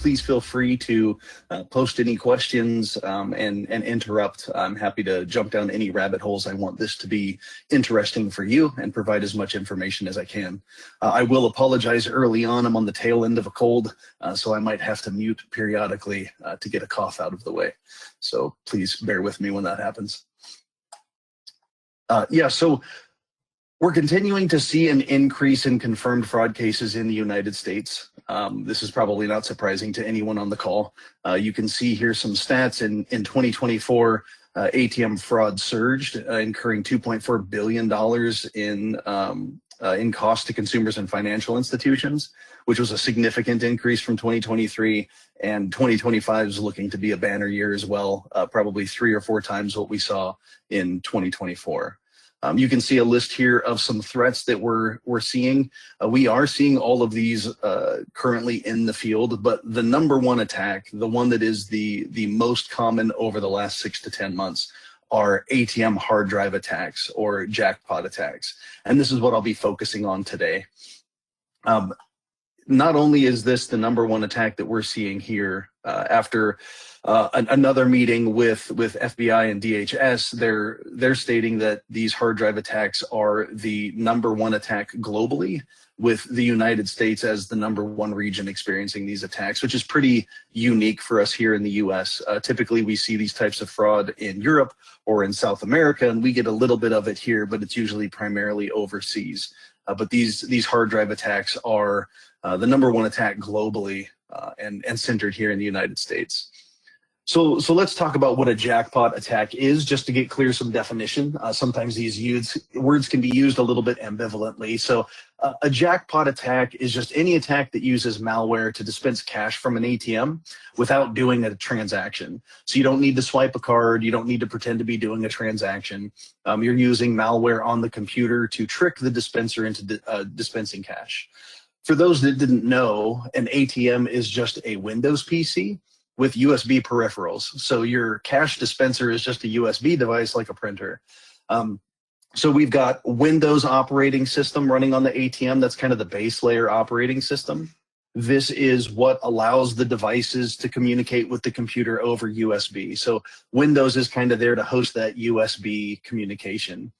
please feel free to post any questions and interrupt. I'm happy to jump down any rabbit holes. I want this to be interesting for you and provide as much information as I can. I will apologize early on. I'm on the tail end of a cold, so I might have to mute periodically to get a cough out of the way. So please bear with me when that happens. So we're continuing to see an increase in confirmed fraud cases in the United States. This is probably not surprising to anyone on the call. You can see here some stats. In 2024, ATM fraud surged, incurring $2.4 billion in cost to consumers and financial institutions, which was a significant increase from 2023. And 2025 is looking to be a banner year as well, probably 3 or 4 times what we saw in 2024. You can see a list here of some threats that we're seeing. We are seeing all of these currently in the field, but the number one attack, the one that is the most common over the last 6 to 10 months, are ATM hard drive attacks or jackpot attacks. And this is what I'll be focusing on today. Not only is this the number one attack that we're seeing here, after another meeting with FBI and DHS, they're stating that these hard drive attacks are the number one attack globally, with the United States as the number one region experiencing these attacks, which is pretty unique for us here in the US. Typically, we see these types of fraud in Europe or in South America, and we get a little bit of it here, but it's usually primarily overseas. But these hard drive attacks are the number one attack globally and centered here in the United States. So let's talk about what a jackpot attack is, just to get clear some definition. Sometimes these words can be used a little bit ambivalently. So a jackpot attack is just any attack that uses malware to dispense cash from an ATM without doing a transaction. So you don't need to swipe a card. You don't need to pretend to be doing a transaction. You're using malware on the computer to trick the dispenser into dispensing cash. For those that didn't know, an ATM is just a Windows PC with USB peripherals. So your cash dispenser is just a USB device like a printer. So we've got Windows operating system running on the ATM. That's kind of the base layer operating system. This is what allows the devices to communicate with the computer over USB. So Windows is kind of there to host that USB communication.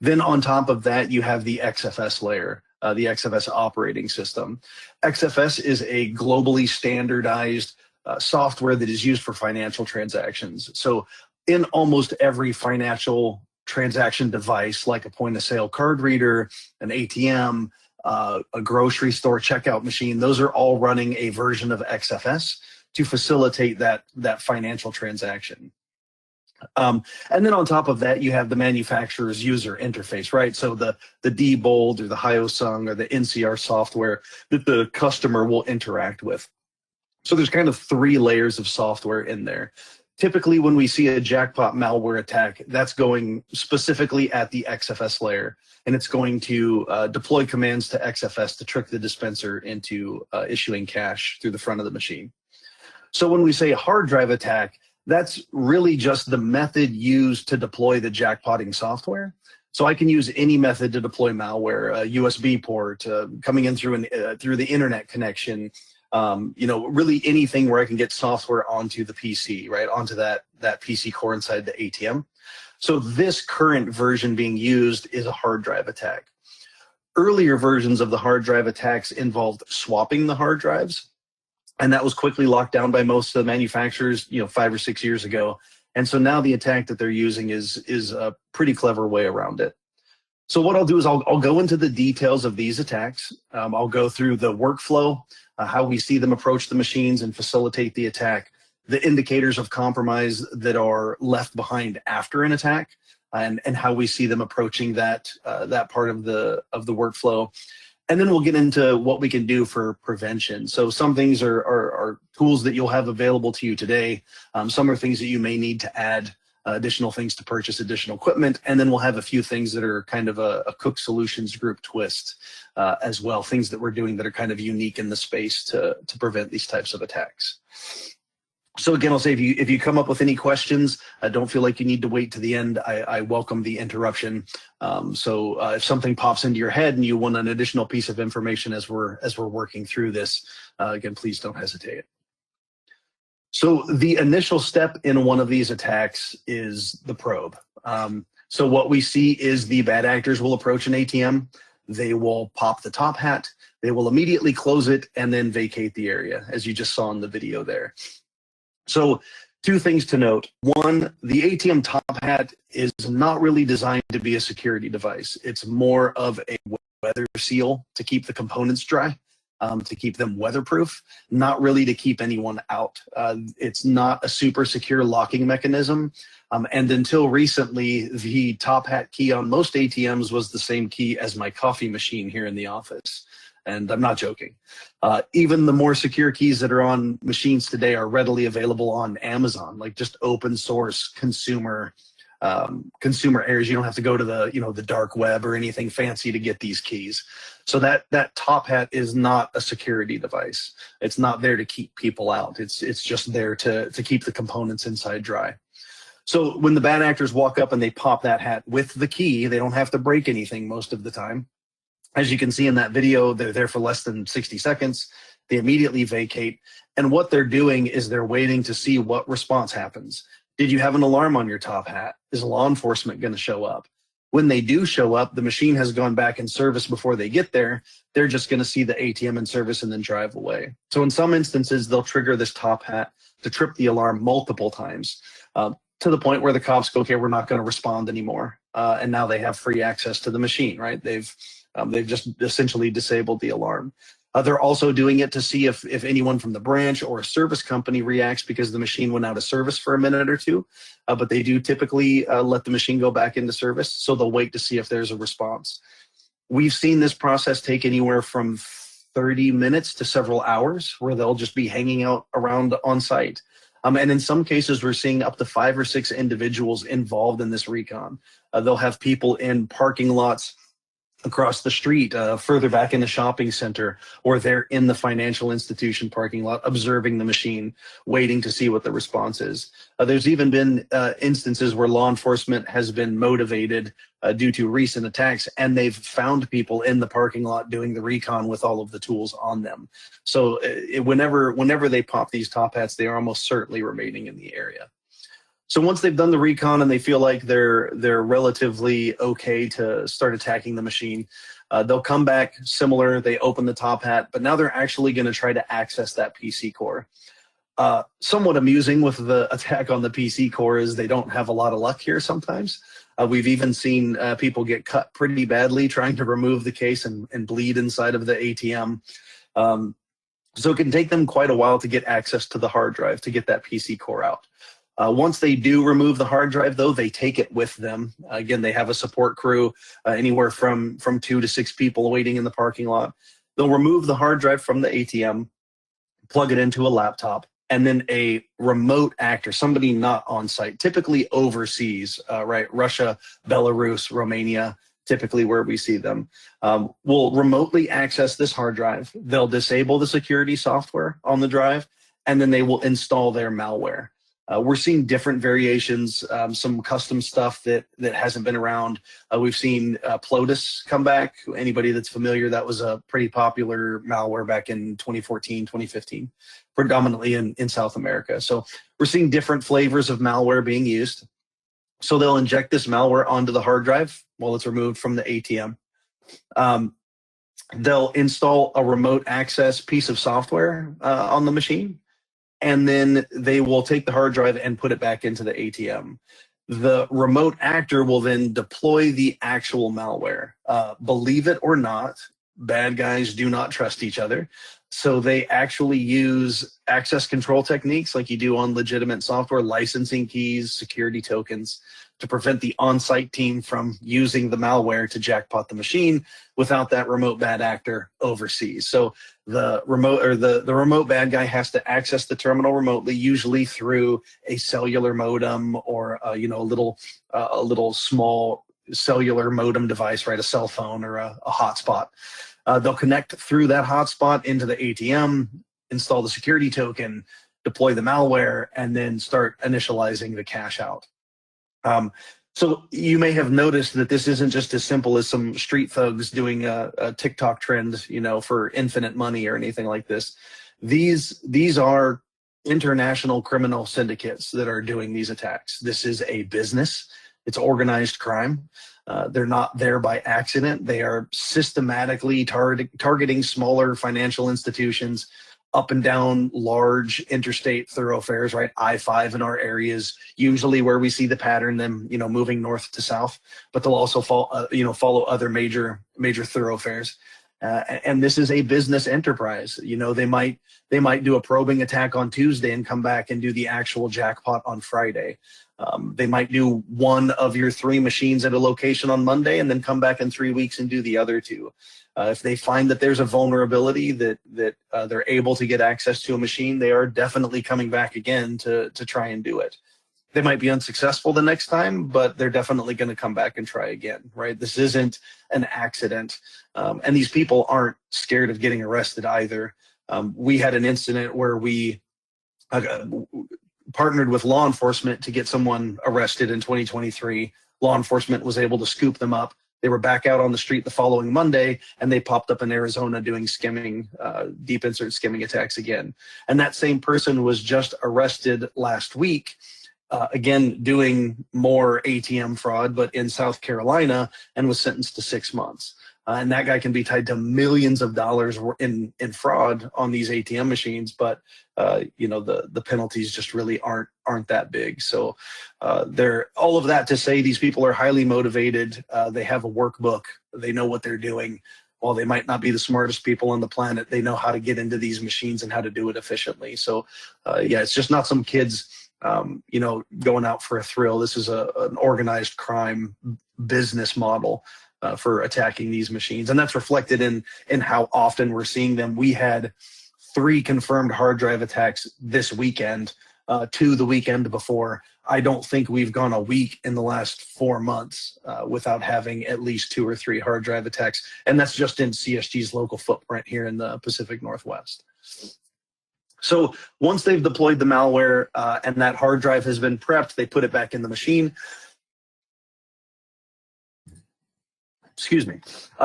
Then on top of that, you have the XFS layer, the XFS operating system. XFS is a globally standardized software that is used for financial transactions. So in almost every financial transaction device, like a point of sale card reader, an ATM, a grocery store checkout machine, those are all running a version of XFS to facilitate that financial transaction. And then on top of that, you have the manufacturer's user interface, right? So the Diebold or the Hyosung or the NCR software that the customer will interact with. So there's kind of 3 layers of software in there. Typically, when we see a jackpot malware attack, that's going specifically at the XFS layer, and it's going to deploy commands to XFS to trick the dispenser into issuing cash through the front of the machine. So when we say hard drive attack, that's really just the method used to deploy the jackpotting software. So I can use any method to deploy malware, a USB port, coming in through the internet connection, really anything where I can get software onto the PC, right, onto that PC core inside the ATM. So this current version being used is a hard drive attack. Earlier versions of the hard drive attacks involved swapping the hard drives, and that was quickly locked down by most of the manufacturers, 5 or 6 years ago. And so now the attack that they're using is a pretty clever way around it. So what I'll do is I'll go into the details of these attacks. I'll go through the workflow, how we see them approach the machines and facilitate the attack, the indicators of compromise that are left behind after an attack, and how we see them approaching that part of the workflow. And then we'll get into what we can do for prevention. So some things are tools that you'll have available to you today. Some are things that you may need to add additional things to purchase additional equipment. And then we'll have a few things that are kind of a Cook Solutions Group twist as well, things that we're doing that are kind of unique in the space to prevent these types of attacks. So again, I'll say if you come up with any questions, don't feel like you need to wait to the end. I welcome the interruption. So if something pops into your head and you want an additional piece of information as we're working through this, again, please don't hesitate. So the initial step in one of these attacks is the probe. So what we see is the bad actors will approach an ATM, they will pop the top hat, they will immediately close it and then vacate the area, as you just saw in the video there. So two things to note. One, the ATM top hat is not really designed to be a security device. It's more of a weather seal to keep the components dry. To keep them weatherproof, not really to keep anyone out. It's not a super secure locking mechanism. And until recently, the top hat key on most ATMs was the same key as my coffee machine here in the office. And I'm not joking. Even the more secure keys that are on machines today are readily available on Amazon, like just open source consumer areas. You don't have to go to the dark web or anything fancy to get these keys. So that top hat is not a security device. It's not there to keep people out. It's just there to keep the components inside dry. So when the bad actors walk up and they pop that hat with the key, they don't have to break anything most of the time. As you can see in that video, they're there for less than 60 seconds. They immediately vacate. And what they're doing is they're waiting to see what response happens. Did you have an alarm on your top hat? Is law enforcement going to show up? When they do show up, the machine has gone back in service before they get there. They're just going to see the ATM in service and then drive away. So in some instances, they'll trigger this top hat to trip the alarm multiple times to the point where the cops go, okay, we're not going to respond anymore. And now they have free access to the machine, right? They've just essentially disabled the alarm. They're also doing it to see if anyone from the branch or a service company reacts because the machine went out of service for a minute or two. But they do typically let the machine go back into service, so they'll wait to see if there's a response. We've seen this process take anywhere from 30 minutes to several hours, where they'll just be hanging out around on site. And in some cases, we're seeing up to 5 or 6 individuals involved in this recon. They'll have people in parking lots across the street, further back in the shopping center, or they're in the financial institution parking lot observing the machine, waiting to see what the response is. There's even been instances where law enforcement has been motivated due to recent attacks, and they've found people in the parking lot doing the recon with all of the tools on them. So whenever they pop these top hats, they are almost certainly remaining in the area. So once they've done the recon and they feel like they're relatively okay to start attacking the machine, they'll come back similar. They open the top hat, but now they're actually going to try to access that PC core. Somewhat amusing with the attack on the PC core is they don't have a lot of luck here sometimes. We've even seen people get cut pretty badly trying to remove the case and bleed inside of the ATM. So it can take them quite a while to get access to the hard drive to get that PC core out. Once they do remove the hard drive, though, they take it with them. Again, they have a support crew, anywhere from 2 to 6 people waiting in the parking lot. They'll remove the hard drive from the ATM, plug it into a laptop, and then a remote actor, somebody not on site, typically overseas, right? Russia, Belarus, Romania, typically where we see them, will remotely access this hard drive. They'll disable the security software on the drive, and then they will install their malware. We're seeing different variations, some custom stuff that hasn't been around. We've seen Plotus come back. Anybody that's familiar, that was a pretty popular malware back in 2014, 2015, predominantly in South America. So we're seeing different flavors of malware being used. So they'll inject this malware onto the hard drive while it's removed from the ATM. They'll install a remote access piece of software on the machine, and then they will take the hard drive and put it back into the ATM. The remote actor will then deploy the actual malware. Believe it or not, bad guys do not trust each other. So they actually use access control techniques like you do on legitimate software, licensing keys, security tokens, to prevent the on-site team from using the malware to jackpot the machine without that remote bad actor overseas. So the remote bad guy has to access the terminal remotely, usually through a cellular modem or a little small cellular modem device, right? A cell phone or a hotspot. They'll connect through that hotspot into the ATM, install the security token, deploy the malware, and then start initializing the cash out. So you may have noticed that this isn't just as simple as some street thugs doing a TikTok trend, for infinite money or anything like this. These are international criminal syndicates that are doing these attacks. This is a business. It's organized crime. They're not there by accident. They are systematically targeting smaller financial institutions up and down large interstate thoroughfares, right? I-5 in our areas, usually where we see the pattern, them, moving north to south, but they'll also follow other major thoroughfares. And this is a business enterprise. They might do a probing attack on Tuesday and come back and do the actual jackpot on Friday. They might do one of your 3 machines at a location on Monday and then come back in 3 weeks and do the other 2. If they find that there's a vulnerability that they're able to get access to a machine, they are definitely coming back again to try and do it. They might be unsuccessful the next time, but they're definitely going to come back and try again, right? This isn't an accident. And these people aren't scared of getting arrested either. We had an incident where we partnered with law enforcement to get someone arrested in 2023. Law enforcement was able to scoop them up. They were back out on the street the following Monday, and they popped up in Arizona doing skimming, deep insert skimming attacks again. And that same person was just arrested last week, again, doing more ATM fraud, but in South Carolina, and was sentenced to 6 months. And that guy can be tied to millions of dollars in fraud on these ATM machines, but the penalties just really aren't that big. So they're all of that to say these people are highly motivated. They have a workbook. They know what they're doing. While they might not be the smartest people on the planet, they know how to get into these machines and how to do it efficiently. So it's just not some kids going out for a thrill. This is an organized crime business model for attacking these machines. And that's reflected in how often we're seeing them. We had 3 confirmed hard drive attacks this weekend, 2 the weekend before. I don't think we've gone a week in the last 4 months without having at least 2 or 3 hard drive attacks. And that's just in CSG's local footprint here in the Pacific Northwest. So once they've deployed the malware and that hard drive has been prepped, they put it back in the machine. Excuse me.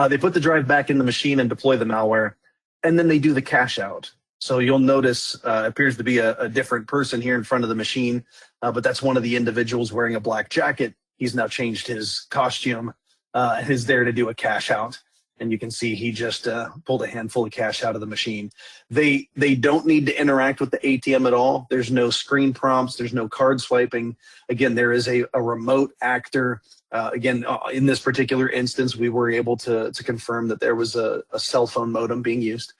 They put the drive back in the machine and deploy the malware, and then they do the cache out. So you'll notice appears to be a different person here in front of the machine, but that's one of the individuals wearing a black jacket. He's now changed his costume and is there to do a cache out. And you can see he just pulled a handful of cash out of the machine. They don't need to interact with the ATM at all. There's no screen prompts. There's no card swiping. Again, there is a remote actor. In this particular instance, we were able to confirm that there was a cell phone modem being used.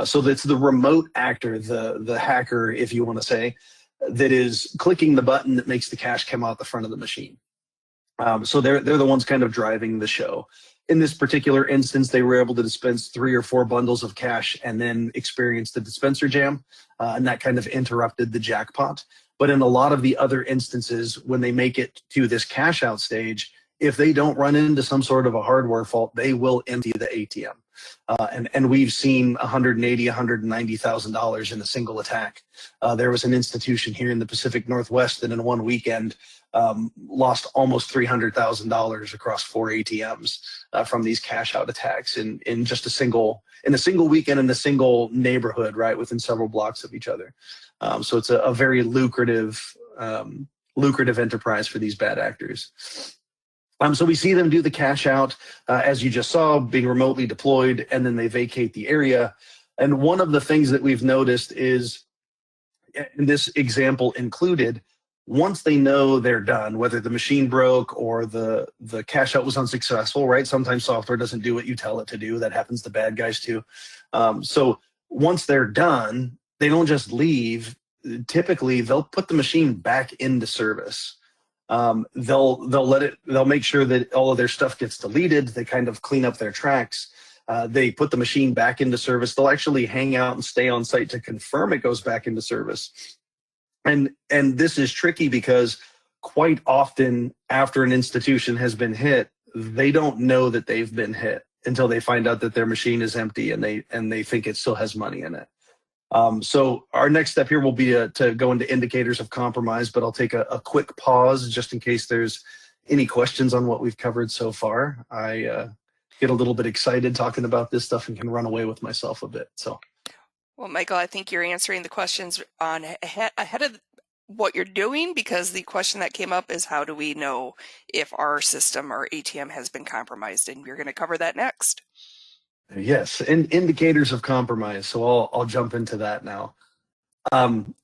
So that's the remote actor, the hacker, if you want to say, that is clicking the button that makes the cash come out the front of the machine. So they're the ones kind of driving the show. In this particular instance, they were able to dispense 3 or 4 bundles of cash and then experience the dispenser jam, and that kind of interrupted the jackpot. But in a lot of the other instances, when they make it to this cash out stage, if they don't run into some sort of a hardware fault, they will empty the ATM. And we've seen $180,000, $190,000 in a single attack. There was an institution here in the Pacific Northwest that in one weekend lost almost $300,000 across 4 ATMs from these cash out attacks in just a single weekend in a single neighborhood, right, within several blocks of each other. So it's a very lucrative enterprise for these bad actors. So we see them do the cash out, as you just saw, being remotely deployed, and then they vacate the area. And one of the things that we've noticed is, in this example included, once they know they're done, whether the machine broke or the cash out was unsuccessful, right? Sometimes software doesn't do what you tell it to do. That happens to bad guys too. So once they're done, they don't just leave. Typically, they'll put the machine back into service. They'll make sure that all of their stuff gets deleted. They kind of clean up their tracks. They put the machine back into service. They'll actually hang out and stay on site to confirm it goes back into service. And this is tricky because quite often after an institution has been hit, they don't know that they've been hit until they find out that their machine is empty and they think it still has money in it. So our next step here will be to go into indicators of compromise, but I'll take a quick pause just in case there's any questions on what we've covered so far. I get a little bit excited talking about this stuff and can run away with myself a bit. So. Well, Michael, I think you're answering the questions on ahead of what you're doing, because the question that came up is how do we know if our system or ATM has been compromised, and we're going to cover that next. Yes, and indicators of compromise. So I'll jump into that now.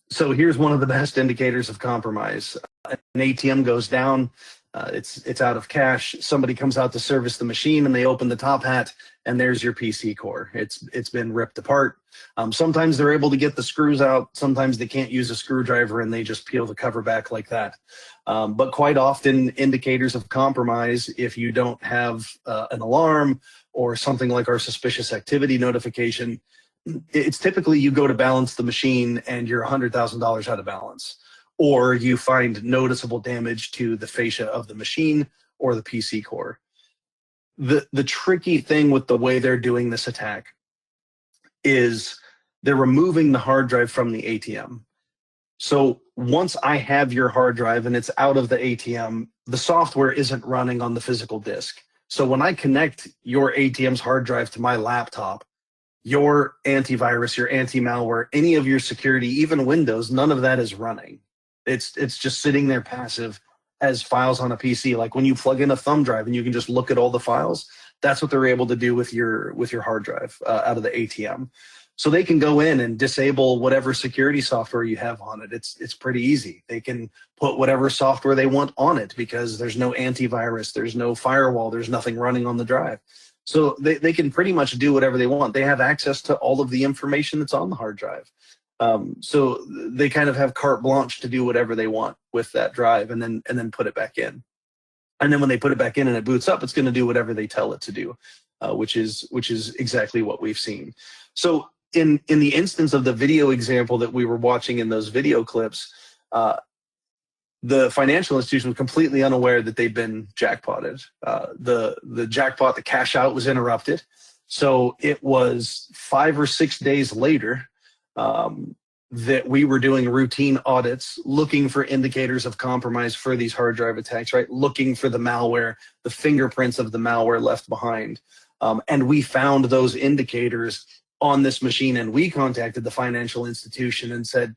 So here's one of the best indicators of compromise. An ATM goes down, it's out of cash. Somebody comes out to service the machine, and they open the top hat, and there's your PC core. It's been ripped apart. Sometimes they're able to get the screws out. Sometimes they can't use a screwdriver, and they just peel the cover back like that. But quite often, indicators of compromise, if you don't have an alarm or something like our suspicious activity notification, it's typically you go to balance the machine and you're $100,000 out of balance, or you find noticeable damage to the fascia of the machine or the PC core. The tricky thing with the way they're doing this attack is they're removing the hard drive from the ATM. So once I have your hard drive and it's out of the ATM, the software isn't running on the physical disk. So when I connect your ATM's hard drive to my laptop, your antivirus, your anti-malware, any of your security, even Windows, none of that is running. It's just sitting there passive as files on a PC. Like when you plug in a thumb drive and you can just look at all the files, that's what they're able to do with your hard drive out of the ATM. So they can go in and disable whatever security software you have on it. It's pretty easy. They can put whatever software they want on it because there's no antivirus, there's no firewall, there's nothing running on the drive. So they can pretty much do whatever they want. They have access to all of the information that's on the hard drive. So they kind of have carte blanche to do whatever they want with that drive and then put it back in. And then when they put it back in and it boots up, it's going to do whatever they tell it to do, which is exactly what we've seen. So in the instance of the video example that we were watching in those video clips, the financial institution was completely unaware that they'd been jackpotted. The jackpot, the cash out, was interrupted. So it was 5 or 6 days later that we were doing routine audits, looking for indicators of compromise for these hard drive attacks, right? Looking for the malware, the fingerprints of the malware left behind. And we found those indicators on this machine, and we contacted the financial institution and said,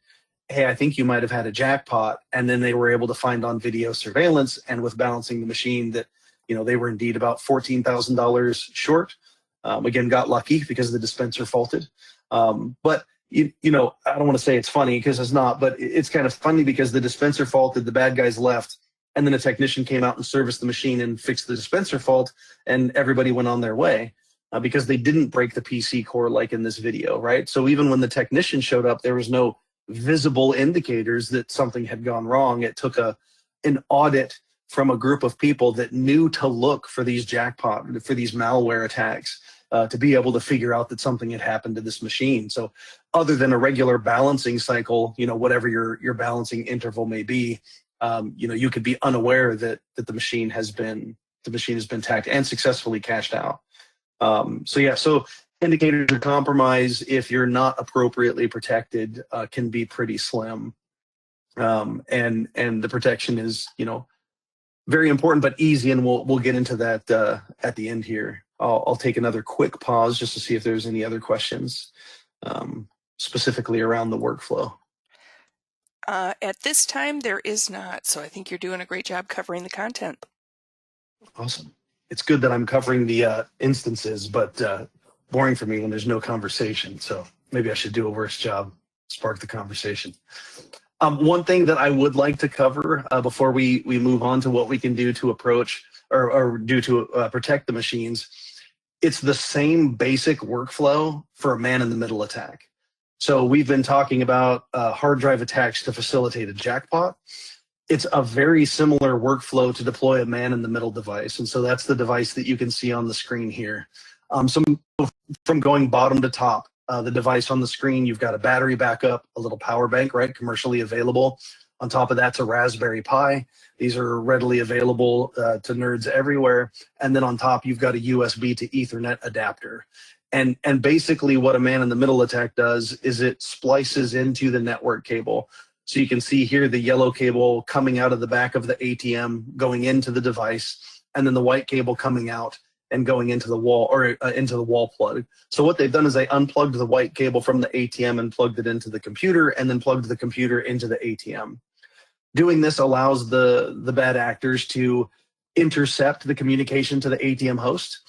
hey, I think you might have had a jackpot. And then they were able to find on video surveillance and with balancing the machine that, they were indeed about $14,000 short. Again, got lucky because the dispenser faulted. But, I don't want to say it's funny because it's not, but it's kind of funny because the dispenser faulted, the bad guys left, and then a technician came out and serviced the machine and fixed the dispenser fault, and everybody went on their way. Because they didn't break the PC core like in this video, right? So even when the technician showed up, there was no visible indicators that something had gone wrong. It took an audit from a group of people that knew to look for these for these malware attacks to be able to figure out that something had happened to this machine. So other than a regular balancing cycle, whatever your balancing interval may be, you could be unaware that the machine has been tacked and successfully cashed out. So indicators of compromise, if you're not appropriately protected, can be pretty slim. And the protection is, very important but easy, and we'll get into that at the end here. I'll take another quick pause just to see if there's any other questions specifically around the workflow. At this time, there is not. So I think you're doing a great job covering the content. Awesome. It's good that I'm covering the instances, but boring for me when there's no conversation. So maybe I should do a worse job, spark the conversation. One thing that I would like to cover before we move on to what we can do to approach or do to protect the machines, it's the same basic workflow for a man-in-the-middle attack. So we've been talking about hard drive attacks to facilitate a jackpot. It's a very similar workflow to deploy a man-in-the-middle device. And so that's the device that you can see on the screen here. So from going bottom to top, the device on the screen, you've got a battery backup, a little power bank, right, commercially available. On top of that's a Raspberry Pi. These are readily available to nerds everywhere. And then on top, you've got a USB to Ethernet adapter. And basically what a man-in-the-middle attack does is it splices into the network cable. So you can see here the yellow cable coming out of the back of the ATM going into the device, and then the white cable coming out and going into the wall or into the wall plug. So what they've done is they unplugged the white cable from the ATM and plugged it into the computer, and then plugged the computer into the ATM. Doing this allows the bad actors to intercept the communication to the ATM host,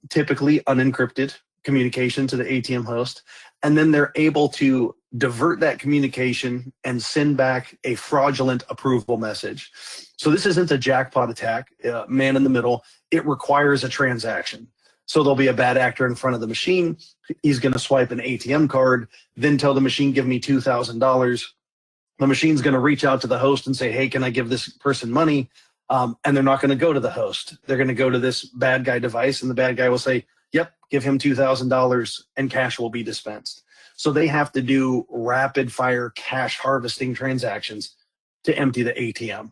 typically unencrypted communication to the ATM host, and then they're able to divert that communication and send back a fraudulent approval message. So this isn't a jackpot attack, man in the middle. It requires a transaction. So there'll be a bad actor in front of the machine. He's going to swipe an ATM card, then tell the machine, give me $2,000. The machine's going to reach out to the host and say, hey, can I give this person money? And they're not going to go to the host. They're going to go to this bad guy device, and the bad guy will say, yep, give him $2,000 and cash will be dispensed. So they have to do rapid fire cash harvesting transactions to empty the ATM.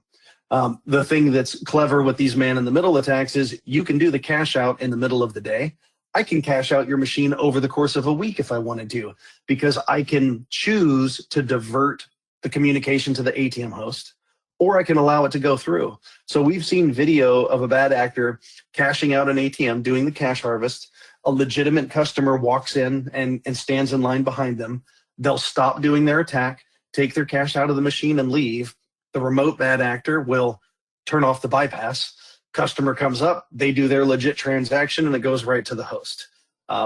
The thing that's clever with these man in the middle attacks is you can do the cash out in the middle of the day. I can cash out your machine over the course of a week if I wanted to, because I can choose to divert the communication to the ATM host, or I can allow it to go through. So we've seen video of a bad actor cashing out an ATM, doing the cash harvest. A legitimate customer walks in and stands in line behind them. They'll stop doing their attack, take their cash out of the machine and leave. The remote bad actor will turn off the bypass. Customer comes up, they do their legit transaction, and it goes right to the host.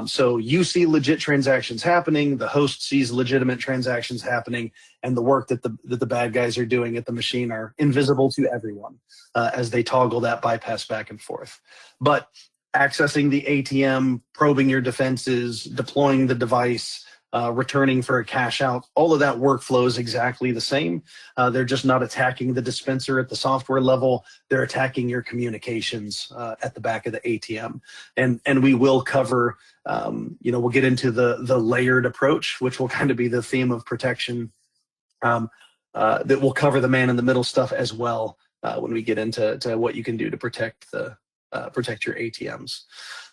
So you see legit transactions happening, the host sees legitimate transactions happening, and the work that the bad guys are doing at the machine are invisible to everyone as they toggle that bypass back and forth. But accessing the ATM, probing your defenses, deploying the device, returning for a cash out, all of that workflow is exactly the same. They're just not attacking the dispenser at the software level. They're attacking your communications at the back of the ATM. And we will cover, we'll get into the layered approach, which will kind of be the theme of protection. That will cover the man in the middle stuff as well when we get into what you can do to protect your ATMs.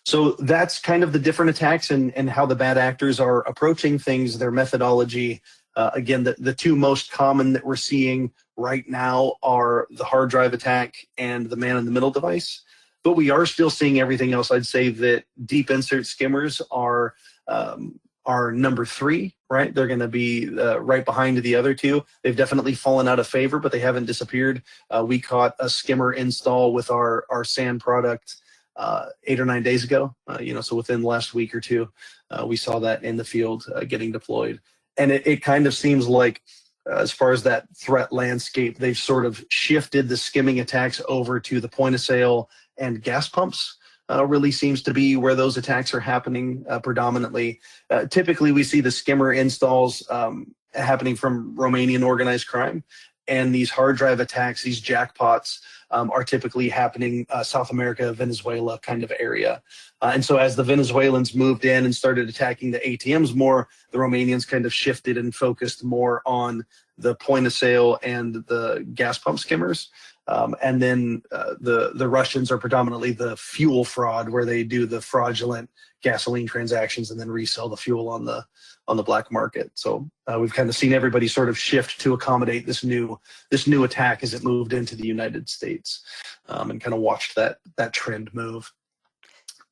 So that's kind of the different attacks and how the bad actors are approaching things, their methodology. Again, the two most common that we're seeing right now are the hard drive attack and the man in the middle device. But we are still seeing everything else. I'd say that deep insert skimmers are number 3, right? They're going to be right behind the other two. They've definitely fallen out of favor, but they haven't disappeared. We caught a skimmer install with our SAN product 8 or 9 days ago. So within the last week or two, we saw that in the field getting deployed. And it kind of seems like, as far as that threat landscape, they've sort of shifted the skimming attacks over to the point of sale and gas pumps. Really seems to be where those attacks are happening predominantly. Typically, we see the skimmer installs happening from Romanian organized crime, and these hard drive attacks, these jackpots, are typically happening South America, Venezuela kind of area. And so as the Venezuelans moved in and started attacking the ATMs more, the Romanians kind of shifted and focused more on the point of sale and the gas pump skimmers. And then the Russians are predominantly the fuel fraud, where they do the fraudulent gasoline transactions and then resell the fuel on the black market. So we've kind of seen everybody sort of shift to accommodate this new attack as it moved into the United States, and kind of watched that trend move.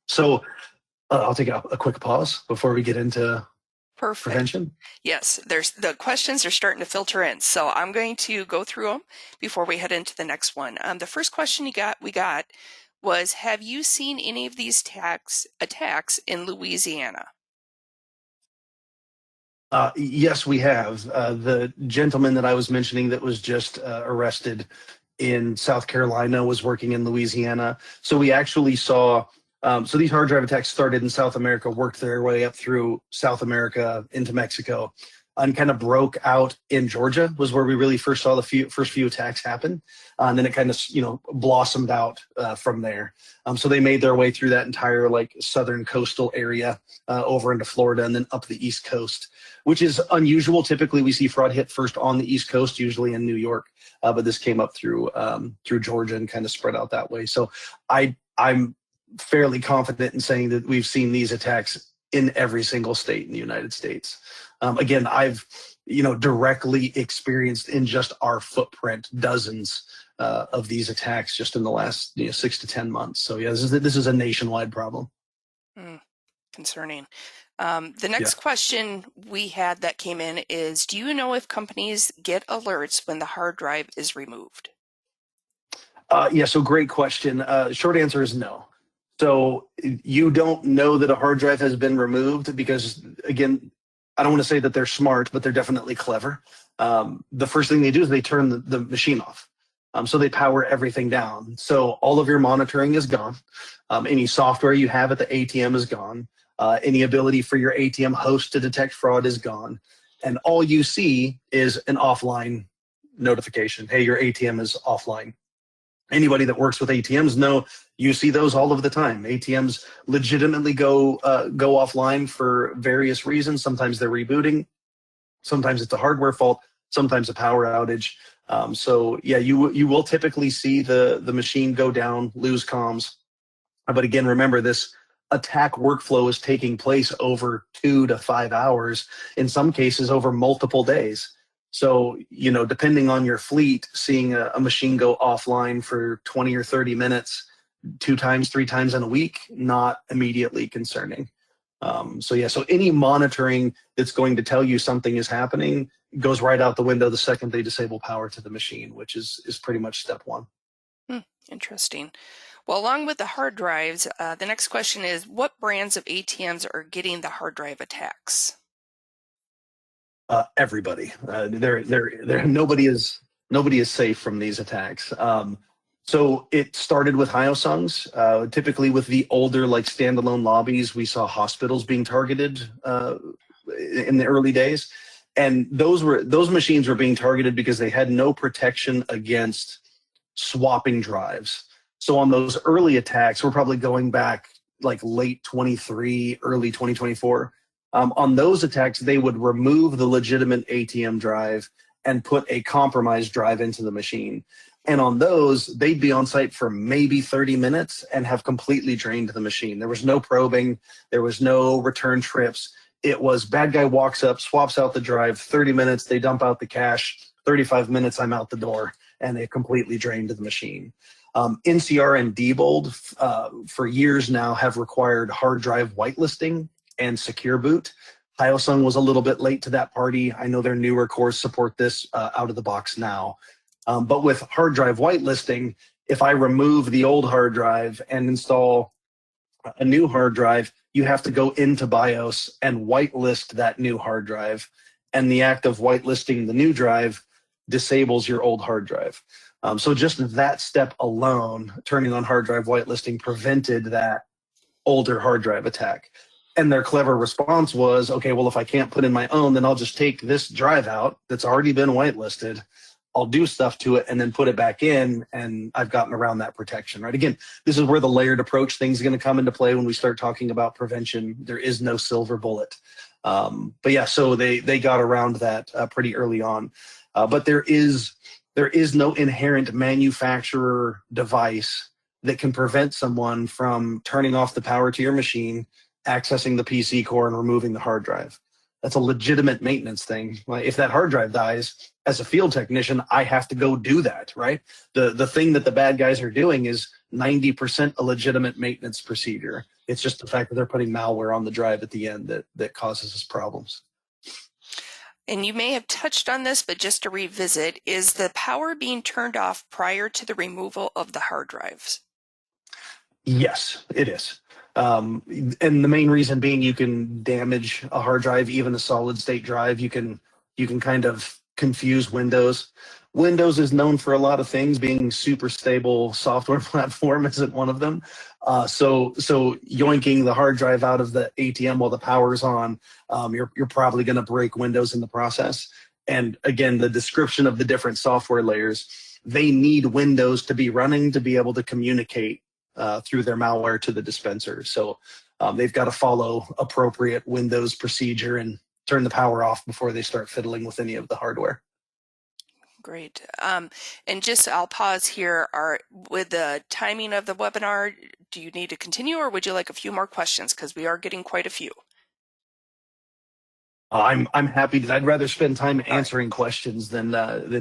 So I'll take a quick pause before we get into prevention. Yes, the questions are starting to filter in, so I'm going to go through them before we head into the next one. The first question we got was, have you seen any of these attacks in Louisiana? Yes, we have. The gentleman that I was mentioning that was just arrested in South Carolina was working in Louisiana. So we actually saw, so these hard drive attacks started in South America, worked their way up through South America into Mexico, and kind of broke out in Georgia was where we really first saw the first few attacks happen. And then it kind of, blossomed out from there. So they made their way through that entire southern coastal area over into Florida and then up the East Coast, which is unusual. Typically we see fraud hit first on the East Coast, usually in New York, but this came up through Georgia and kind of spread out that way. So I'm fairly confident in saying that we've seen these attacks in every single state in the United States. Again, I've directly experienced in just our footprint dozens of these attacks just in the last 6 to 10 months. So yeah, this is a nationwide problem. Concerning. The Yeah. next question we had that came in is, do you know if companies get alerts when the hard drive is removed? Yeah, so great question. Short answer is no. So you don't know that a hard drive has been removed because, again, I don't want to say that they're smart, but they're definitely clever. The first thing they do is they turn the machine off. So they power everything down. So all of your monitoring is gone. Any software you have at the ATM is gone. Any ability for your ATM host to detect fraud is gone. And all you see is an offline notification. Hey, your ATM is offline. Anybody that works with ATMs know you see those all of the time. ATMs legitimately go offline for various reasons. Sometimes they're rebooting. Sometimes it's a hardware fault. Sometimes a power outage. So yeah, you will typically see the machine go down, lose comms. But again, remember this attack workflow is taking place over 2 to 5 hours, in some cases over multiple days. So, depending on your fleet, seeing a machine go offline for 20 or 30 minutes, 2 times, 3 times in a week, not immediately concerning. So any monitoring that's going to tell you something is happening goes right out the window the second they disable power to the machine, which is pretty much step one. Interesting. Well, along with the hard drives, the next question is, what brands of ATMs are getting the hard drive attacks? Everybody. Nobody is safe from these attacks. So it started with Hyosungs. Typically, with the older, like standalone lobbies, we saw hospitals being targeted in the early days, and those machines were being targeted because they had no protection against swapping drives. So on those early attacks, we're probably going back like late 23, early 2024. On those attacks, they would remove the legitimate ATM drive and put a compromised drive into the machine. And on those, they'd be on site for maybe 30 minutes and have completely drained the machine. There was no probing, there was no return trips. It was bad guy walks up, swaps out the drive, 30 minutes, they dump out the cash, 35 minutes, I'm out the door, and they completely drained the machine. NCR and Diebold for years now have required hard drive whitelisting and secure boot. Hyosung was a little bit late to that party. I know their newer cores support this out of the box now. But with hard drive whitelisting, if I remove the old hard drive and install a new hard drive, you have to go into BIOS and whitelist that new hard drive. And the act of whitelisting the new drive disables your old hard drive. So just that step alone, turning on hard drive whitelisting, prevented that older hard drive attack. And their clever response was, okay, well, if I can't put in my own, then I'll just take this drive out that's already been whitelisted. I'll do stuff to it and then put it back in, and I've gotten around that protection, right? Again, this is where the layered approach thing is going to come into play when we start talking about prevention. There is no silver bullet. But yeah, so they got around that pretty early on. But there is no inherent manufacturer device that can prevent someone from turning off the power to your machine, accessing the PC core, and removing the hard drive. That's a legitimate maintenance thing. Like if that hard drive dies, as a field technician, I have to go do that, right? The thing that the bad guys are doing is 90% a legitimate maintenance procedure. It's just the fact that they're putting malware on the drive at the end that causes us problems. And you may have touched on this, but just to revisit, is the power being turned off prior to the removal of the hard drives? Yes, it is. And the main reason being you can damage a hard drive, even a solid state drive. You can kind of confuse Windows. Windows is known for a lot of things. Being super stable software platform isn't one of them. So yoinking the hard drive out of the ATM while the power's on, you're probably going to break Windows in the process. And again, the description of the different software layers, they need Windows to be running to be able to communicate through their malware to the dispenser. So they've got to follow appropriate Windows procedure and turn the power off before they start fiddling with any of the hardware. Great. And just, I'll pause here. With the timing of the webinar, do you need to continue or would you like a few more questions? Because we are getting quite a few. I'm happy. I'd rather spend time All right. answering questions than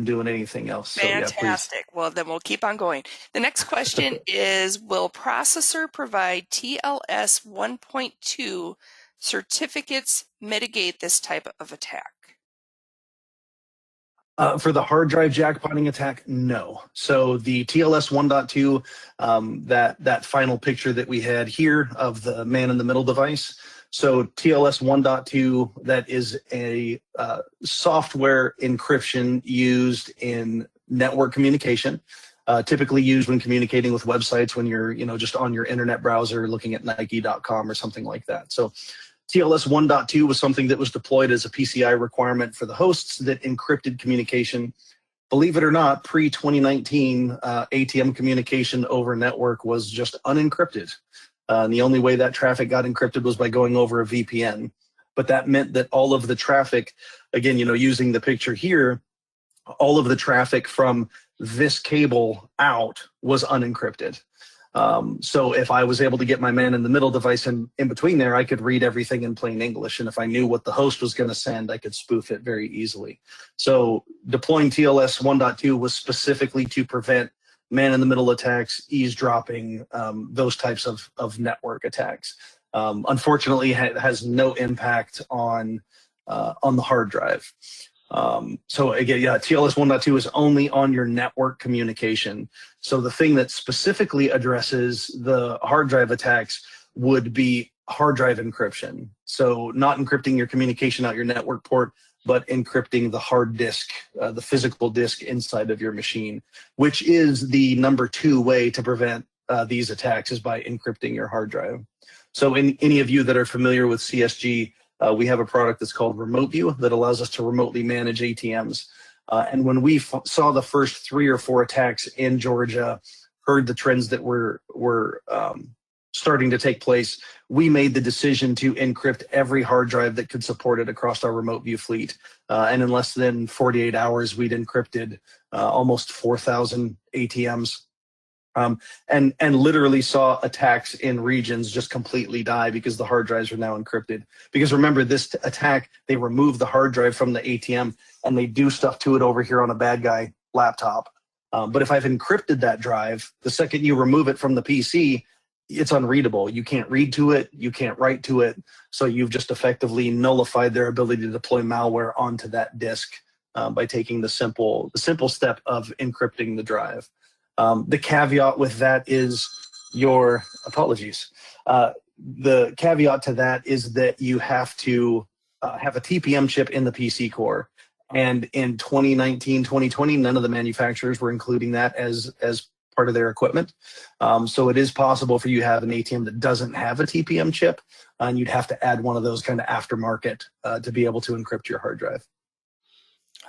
doing anything else. So yeah, please. Fantastic. Well, then we'll keep on going. The next question is, will processor provide TLS 1.2 certificates mitigate this type of attack? For the hard drive jackpotting attack, no. So the TLS 1.2, that final picture that we had here of the man in the middle device. So TLS 1.2, that is a software encryption used in network communication. Typically used when communicating with websites when you're, just on your internet browser looking at Nike.com or something like that. So TLS 1.2 was something that was deployed as a PCI requirement for the hosts that encrypted communication. Believe it or not, pre-2019, ATM communication over network was just unencrypted. And the only way that traffic got encrypted was by going over a VPN. But that meant that all of the traffic, again, using the picture here, all of the traffic from this cable out was unencrypted. So if I was able to get my man in the middle device in between there, I could read everything in plain English. And if I knew what the host was going to send, I could spoof it very easily. So deploying TLS 1.2 was specifically to prevent man in the middle attacks, eavesdropping, those types of network attacks. Unfortunately, it has no impact on the hard drive. So again, yeah, TLS 1.2 is only on your network communication. So the thing that specifically addresses the hard drive attacks would be hard drive encryption. So not encrypting your communication out your network port, but encrypting the hard disk, the physical disk inside of your machine, which is the number 2 way to prevent these attacks, is by encrypting your hard drive. So any of you that are familiar with CSG, we have a product that's called Remote View that allows us to remotely manage ATMs. And when we saw the first 3 or 4 attacks in Georgia, heard the trends that were starting to take place, we made the decision to encrypt every hard drive that could support it across our Remote View fleet. And in less than 48 hours, we'd encrypted almost 4,000 ATMs. And literally saw attacks in regions just completely die because the hard drives are now encrypted. Because remember, this attack, they remove the hard drive from the ATM and they do stuff to it over here on a bad guy laptop. But if I've encrypted that drive, the second you remove it from the PC, it's unreadable. You can't read to it, you can't write to it. So you've just effectively nullified their ability to deploy malware onto that disk by taking the simple step of encrypting the drive. The caveat with that is your apologies. The caveat to that is that you have to have a TPM chip in the PC core. And in 2019, 2020, none of the manufacturers were including that as part of their equipment. So it is possible for you to have an ATM that doesn't have a TPM chip, and you'd have to add one of those kind of aftermarket to be able to encrypt your hard drive.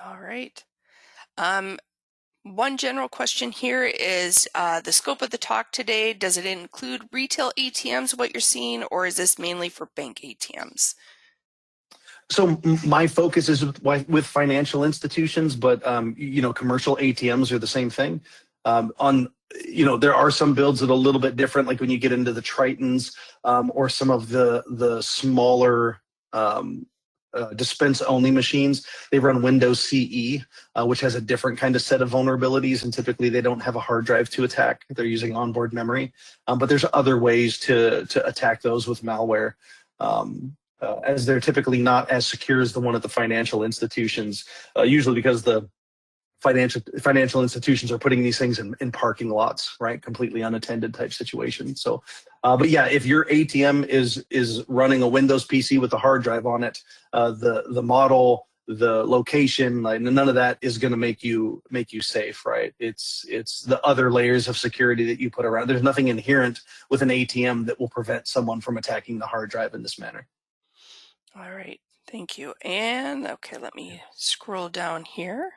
All right. One general question here is the scope of the talk today. Does it include retail ATMs, what you're seeing, or is this mainly for bank ATMs? So my focus is with financial institutions, but commercial ATMs are the same thing. There are some builds that are a little bit different, like when you get into the Tritons or some of the smaller dispense-only machines. They run Windows CE, which has a different kind of set of vulnerabilities, and typically they don't have a hard drive to attack. They're using onboard memory, but there's other ways to attack those with malware. As they're typically not as secure as the one at the financial institutions, usually because the financial institutions are putting these things in parking lots, right? Completely unattended type situation. So, but yeah, if your ATM is running a Windows PC with a hard drive on it, the model, the location, like, none of that is going to make you safe, right? It's the other layers of security that you put around. There's nothing inherent with an ATM that will prevent someone from attacking the hard drive in this manner. All right, thank you. And okay, let me scroll down here.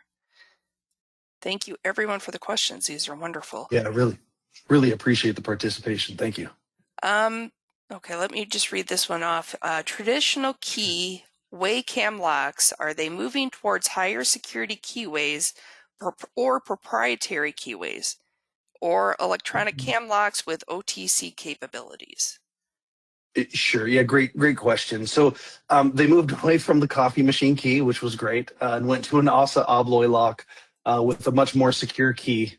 Thank you everyone for the questions. These are wonderful. Yeah, really appreciate the participation. Thank you. Okay, let me just read this one off. Traditional key WCAM locks, are they moving towards higher security keyways or proprietary keyways, or electronic cam locks with OTC capabilities? Sure. Yeah. Great question. So they moved away from the coffee machine key, which was great, and went to an ASA Abloy lock with a much more secure key.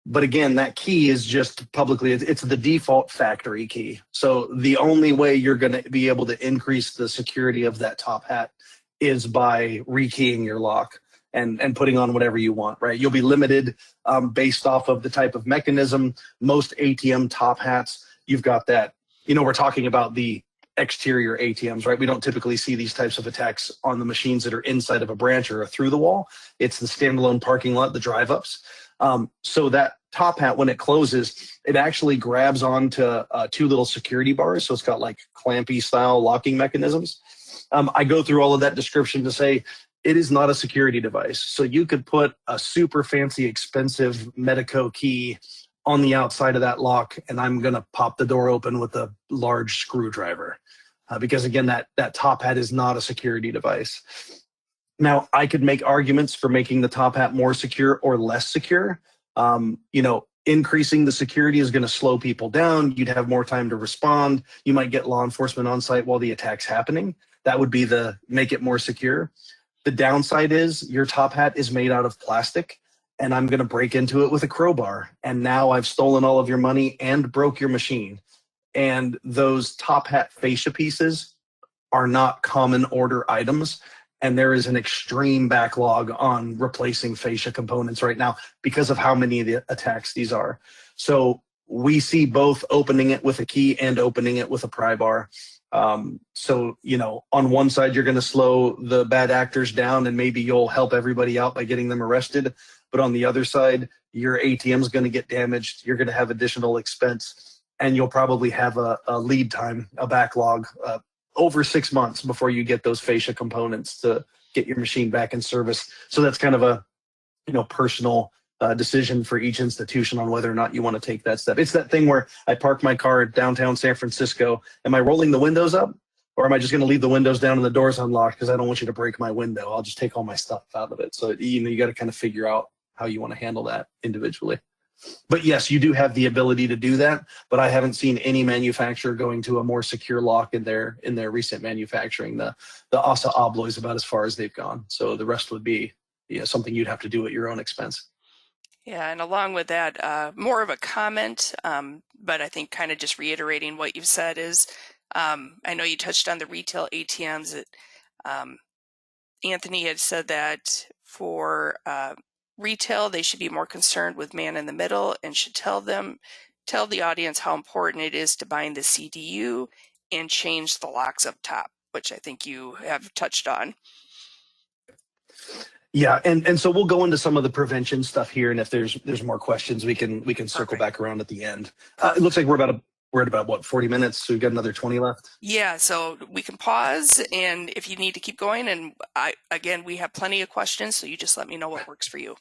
But again, that key is just publicly, it's the default factory key. So the only way you're going to be able to increase the security of that top hat is by rekeying your lock and putting on whatever you want, right? You'll be limited based off of the type of mechanism. Most ATM top hats, you've got that. We're talking about the exterior ATMs, right? We don't typically see these types of attacks on the machines that are inside of a branch or through the wall. It's the standalone parking lot, the drive-ups. So that top hat, when it closes, it actually grabs onto two little security bars. So it's got like clampy style locking mechanisms. I go through all of that description to say it is not a security device. So you could put a super fancy, expensive Medico key on the outside of that lock, and I'm going to pop the door open with a large screwdriver. Because again, that top hat is not a security device. Now, I could make arguments for making the top hat more secure or less secure. Increasing the security is going to slow people down. You'd have more time to respond. You might get law enforcement on site while the attack's happening. That would be the make it more secure. The downside is your top hat is made out of plastic, and I'm going to break into it with a crowbar. And now I've stolen all of your money and broke your machine. And those top hat fascia pieces are not common order items. And there is an extreme backlog on replacing fascia components right now because of how many of the attacks these are. So we see both opening it with a key and opening it with a pry bar. So, on one side, you're going to slow the bad actors down and maybe you'll help everybody out by getting them arrested. But on the other side, your ATM is going to get damaged. You're going to have additional expense, and you'll probably have a lead time, a backlog, over 6 months before you get those fascia components to get your machine back in service. So that's kind of a personal decision for each institution on whether or not you want to take that step. It's that thing where I park my car in downtown San Francisco. Am I rolling the windows up, or am I just going to leave the windows down and the doors unlocked because I don't want you to break my window? I'll just take all my stuff out of it. So you got to kind of figure out how you want to handle that individually. But yes, you do have the ability to do that, but I haven't seen any manufacturer going to a more secure lock in their recent manufacturing. The ASA Abloy is about as far as they've gone. So the rest would be something you'd have to do at your own expense. Yeah, and along with that, more of a comment, but I think kind of just reiterating what you've said is, I know you touched on the retail ATMs. Anthony had said that for retail, they should be more concerned with man in the middle and should tell the audience how important it is to bind the CDU and change the locks up top, which I think you have touched on. Yeah, and so we'll go into some of the prevention stuff here, and if there's more questions, we can circle back around at the end. It looks like we're at about what, 40 minutes, so we've got another 20 left. Yeah, so we can pause, and if you need to keep going, and we have plenty of questions, so you just let me know what works for you.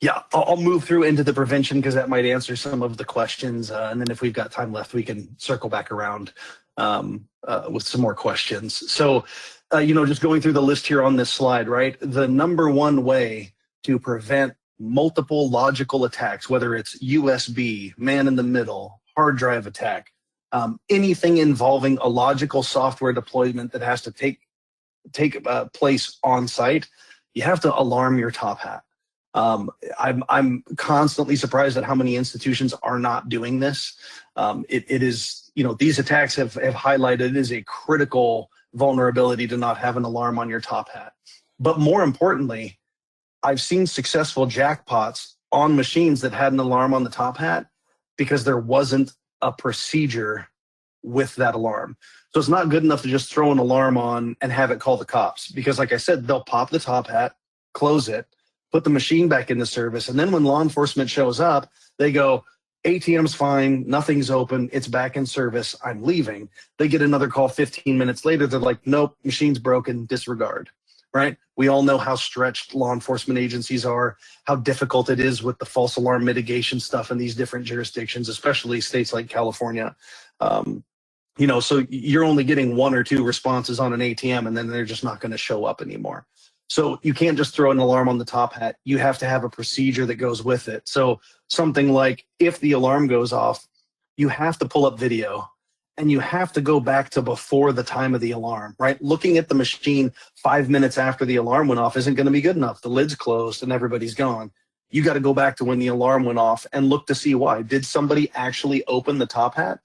Yeah, I'll move through into the prevention because that might answer some of the questions, and then if we've got time left, we can circle back around with some more questions. So, just going through the list here on this slide, right? The number one way to prevent multiple logical attacks, whether it's USB, man in the middle, hard drive attack, anything involving a logical software deployment that has to take place on site, you have to alarm your top hat. I'm constantly surprised at how many institutions are not doing this. It is, these attacks have highlighted it is a critical vulnerability to not have an alarm on your top hat. But more importantly, I've seen successful jackpots on machines that had an alarm on the top hat because there wasn't a procedure with that alarm. So it's not good enough to just throw an alarm on and have it call the cops, because like I said, they'll pop the top hat, close it, put the machine back into service, and then when law enforcement shows up, they go, ATM's fine, nothing's open, it's back in service, I'm leaving. They get another call 15 minutes later, they're like, nope, machine's broken, disregard, right? We all know how stretched law enforcement agencies are, how difficult it is with the false alarm mitigation stuff in these different jurisdictions, especially states like California. So you're only getting one or two responses on an ATM, and then they're just not going to show up anymore. So you can't just throw an alarm on the top hat. You have to have a procedure that goes with it. So something like if the alarm goes off, you have to pull up video and you have to go back to before the time of the alarm, right? Looking at the machine 5 minutes after the alarm went off isn't going to be good enough. The lid's closed and everybody's gone. You got to go back to when the alarm went off and look to see why. Did somebody actually open the top hat?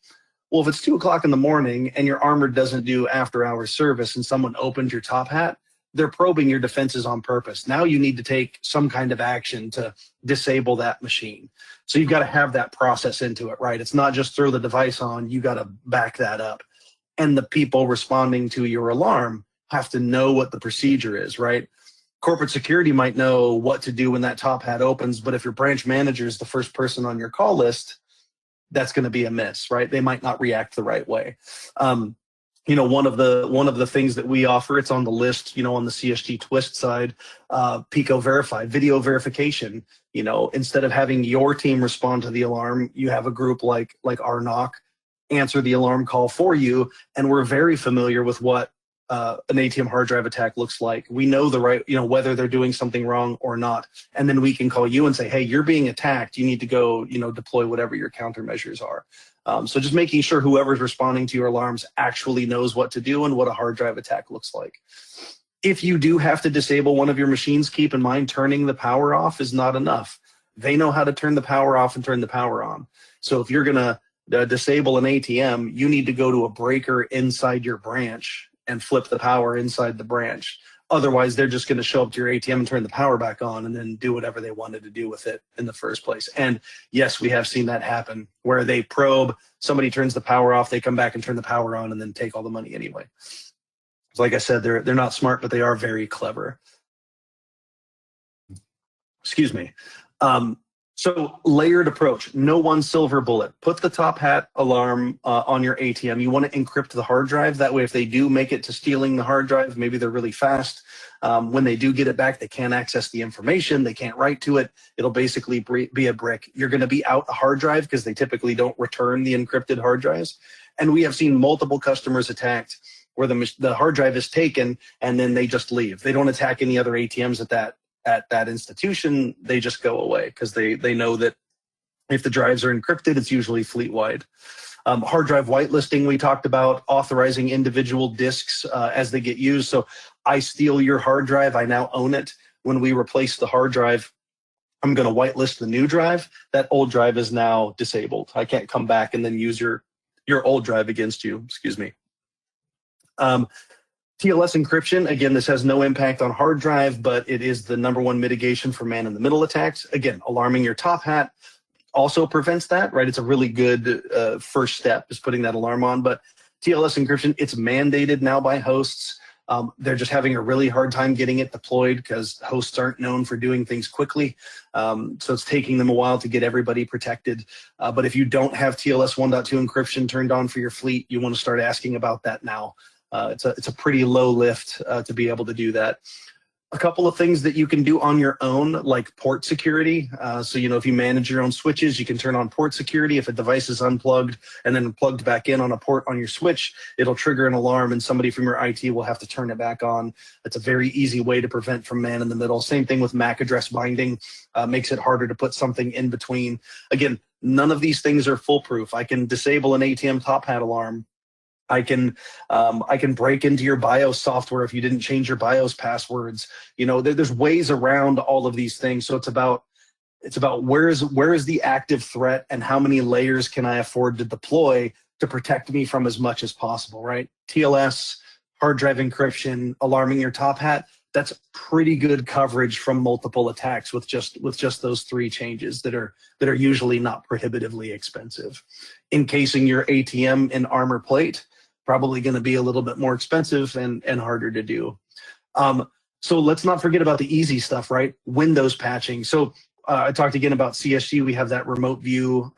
Well, if it's 2 o'clock in the morning and your armor doesn't do after hours service and someone opened your top hat, they're probing your defenses on purpose. Now you need to take some kind of action to disable that machine. So you've got to have that process into it, right? It's not just throw the device on, you got to back that up. And the people responding to your alarm have to know what the procedure is, right? Corporate security might know what to do when that top hat opens, but if your branch manager is the first person on your call list, that's going to be a miss, right? They might not react the right way. One of the things that we offer, it's on the list, on the CSG Twist side, Pico Verify, video verification. Instead of having your team respond to the alarm, you have a group like our NOC answer the alarm call for you, and we're very familiar with what an ATM hard drive attack looks like. We know whether they're doing something wrong or not, and then we can call you and say, hey, you're being attacked. You need to go, deploy whatever your countermeasures are. So just making sure whoever's responding to your alarms actually knows what to do and what a hard drive attack looks like. If you do have to disable one of your machines, keep in mind turning the power off is not enough. They know how to turn the power off and turn the power on. So if you're going to disable an ATM, you need to go to a breaker inside your branch and flip the power inside the branch. Otherwise, they're just going to show up to your ATM and turn the power back on and then do whatever they wanted to do with it in the first place. And yes, we have seen that happen where they probe, somebody turns the power off, they come back and turn the power on and then take all the money anyway. So like I said, they're not smart, but they are very clever. Excuse me. So layered approach, no one silver bullet. Put the top hat alarm on your ATM. You want to encrypt the hard drive. That way, if they do make it to stealing the hard drive, maybe they're really fast. When they do get it back, they can't access the information. They can't write to it. It'll basically be a brick. You're going to be out a hard drive because they typically don't return the encrypted hard drives. And we have seen multiple customers attacked where the hard drive is taken and then they just leave. They don't attack any other ATMs at that institution. They just go away because they know that if the drives are encrypted, it's usually fleet-wide. Hard drive whitelisting, we talked about authorizing individual disks as they get used. So I steal your hard drive, I now own it. When we replace the hard drive, I'm going to whitelist the new drive. That old drive is now disabled. I can't come back and then use your old drive against you, excuse me. TLS encryption, again, this has no impact on hard drive, but it is the #1 mitigation for man-in-the-middle attacks. Again, alarming your top hat also prevents that, right? It's a really good first step is putting that alarm on. But TLS encryption, it's mandated now by hosts. They're just having a really hard time getting it deployed because hosts aren't known for doing things quickly. So it's taking them a while to get everybody protected. But if you don't have TLS 1.2 encryption turned on for your fleet, you want to start asking about that now. It's a pretty low lift to be able to do that. A couple of things that you can do on your own, like port security. So, if you manage your own switches, you can turn on port security. If a device is unplugged and then plugged back in on a port on your switch, it'll trigger an alarm and somebody from your IT will have to turn it back on. That's a very easy way to prevent from man in the middle. Same thing with MAC address binding, makes it harder to put something in between. Again, none of these things are foolproof. I can disable an ATM top hat alarm. I can break into your BIOS software if you didn't change your BIOS passwords. There's ways around all of these things. So it's about where is the active threat and how many layers can I afford to deploy to protect me from as much as possible, right? TLS, hard drive encryption, alarming your top hat. That's pretty good coverage from multiple attacks with just those 3 changes that are usually not prohibitively expensive. Encasing your ATM in armor plate, probably going to be a little bit more expensive and harder to do. So let's not forget about the easy stuff, right? Windows patching. So I talked again about CSG. We have that remote view